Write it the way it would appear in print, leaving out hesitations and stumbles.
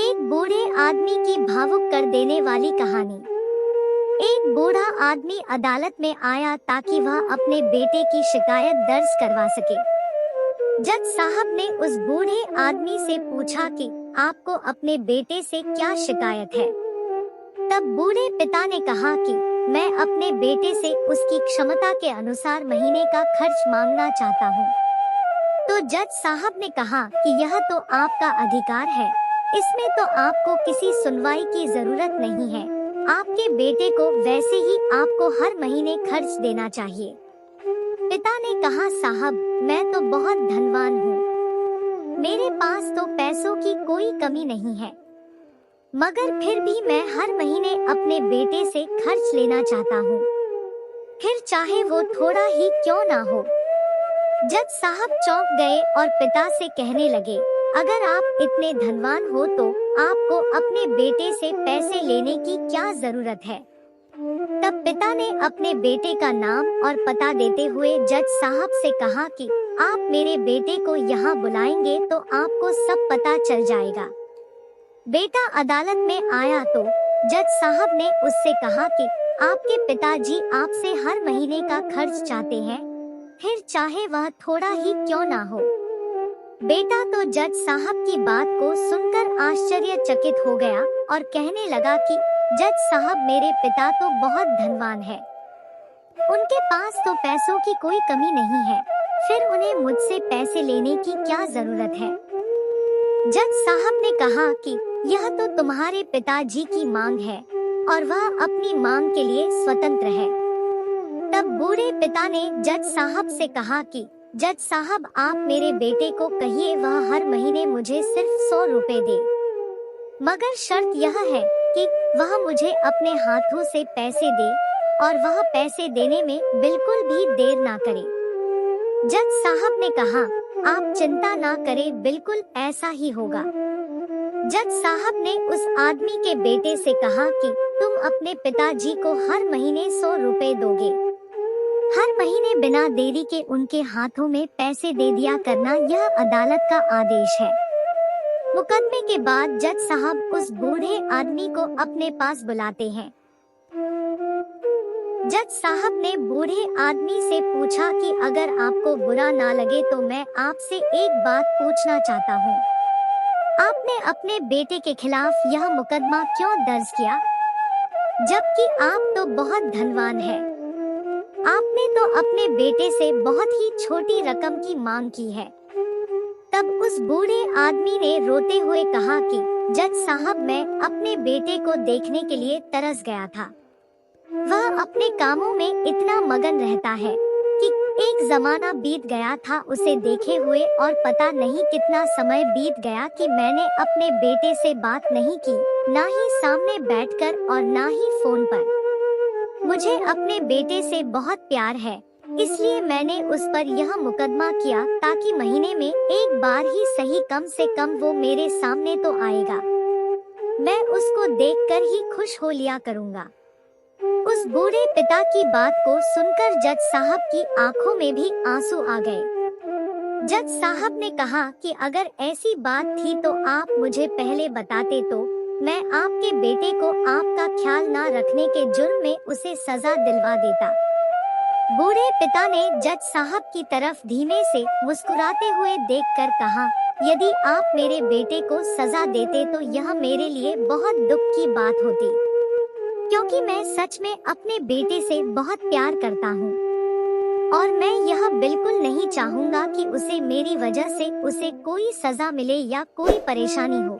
एक बूढ़े आदमी की भावुक कर देने वाली कहानी। एक बूढ़ा आदमी अदालत में आया ताकि वह अपने बेटे की शिकायत दर्ज करवा सके। जज साहब ने उस बूढ़े आदमी से पूछा कि आपको अपने बेटे से क्या शिकायत है। तब बूढ़े पिता ने कहा कि मैं अपने बेटे से उसकी क्षमता के अनुसार महीने का खर्च मांगना चाहता हूँ। तो जज साहब ने कहा कि यह तो आपका अधिकार है, इसमें तो आपको किसी सुनवाई की जरूरत नहीं है। आपके बेटे को वैसे ही आपको हर महीने खर्च देना चाहिए। पिता ने कहा, साहब मैं तो बहुत धनवान हूँ, मेरे पास तो पैसों की कोई कमी नहीं है, मगर फिर भी मैं हर महीने अपने बेटे से खर्च लेना चाहता हूँ, फिर चाहे वो थोड़ा ही क्यों ना हो। जज साहब चौंक गए और पिता से कहने लगे, अगर आप इतने धनवान हो तो आपको अपने बेटे से पैसे लेने की क्या जरूरत है। तब पिता ने अपने बेटे का नाम और पता देते हुए जज साहब से कहा कि आप मेरे बेटे को यहाँ बुलाएंगे तो आपको सब पता चल जाएगा। बेटा अदालत में आया तो जज साहब ने उससे कहा कि आपके पिताजी आपसे हर महीने का खर्च चाहते हैं, फिर चाहे वह थोड़ा ही क्यों ना हो। बेटा तो जज साहब की बात को सुनकर आश्चर्यचकित हो गया और कहने लगा कि जज साहब मेरे पिता तो बहुत धनवान है, उनके पास तो पैसों की कोई कमी नहीं है, फिर उन्हें मुझसे पैसे लेने की क्या जरूरत है। जज साहब ने कहा कि यह तो तुम्हारे पिताजी की मांग है और वह अपनी मांग के लिए स्वतंत्र है। तब बूढ़े पिता ने जज साहब से कहा कि जज साहब आप मेरे बेटे को कहिए वह हर महीने मुझे सिर्फ 100 रुपए दे, मगर शर्त यह है कि वह मुझे अपने हाथों से पैसे दे और वह पैसे देने में बिल्कुल भी देर ना करे। जज साहब ने कहा, आप चिंता ना करें, बिल्कुल ऐसा ही होगा। जज साहब ने उस आदमी के बेटे से कहा कि तुम अपने पिताजी को हर महीने 100 रुपए दोगे, हर महीने बिना देरी के उनके हाथों में पैसे दे दिया करना, यह अदालत का आदेश है। मुकदमे के बाद जज साहब उस बूढ़े आदमी को अपने पास बुलाते हैं। जज साहब ने बूढ़े आदमी से पूछा कि अगर आपको बुरा ना लगे तो मैं आपसे एक बात पूछना चाहता हूँ, आपने अपने बेटे के खिलाफ यह मुकदमा क्यों दर्ज किया, जबकि आप तो बहुत धनवान हैं। आपने तो अपने बेटे से बहुत ही छोटी रकम की मांग की है। तब उस बूढ़े आदमी ने रोते हुए कहा कि जज साहब मैं अपने बेटे को देखने के लिए तरस गया था। वह अपने कामों में इतना मगन रहता है कि एक जमाना बीत गया था उसे देखे हुए और पता नहीं कितना समय बीत गया कि मैंने अपने बेटे से बात नहीं की, ना ही सामने बैठकर और ना ही फोन पर। मुझे अपने बेटे से बहुत प्यार है, इसलिए मैंने उस पर यह मुकदमा किया ताकि महीने में एक बार ही सही कम से कम वो मेरे सामने तो आएगा, मैं उसको देखकर ही खुश हो लिया करूँगा। उस बूढ़े पिता की बात को सुनकर जज साहब की आंखों में भी आंसू आ गए। जज साहब ने कहा कि अगर ऐसी बात थी तो आप मुझे पहले बताते तो मैं आपके बेटे को आपका ख्याल ना रखने के जुर्म में उसे सजा दिलवा देता। बूढ़े पिता ने जज साहब की तरफ धीमे से मुस्कुराते हुए देखकर कहा, यदि आप मेरे बेटे को सजा देते तो यह मेरे लिए बहुत दुख की बात होती, क्योंकि मैं सच में अपने बेटे से बहुत प्यार करता हूँ और मैं यह बिल्कुल नहीं चाहूँगा कि उसे मेरी वजह से उसे कोई सजा मिले या कोई परेशानी हो।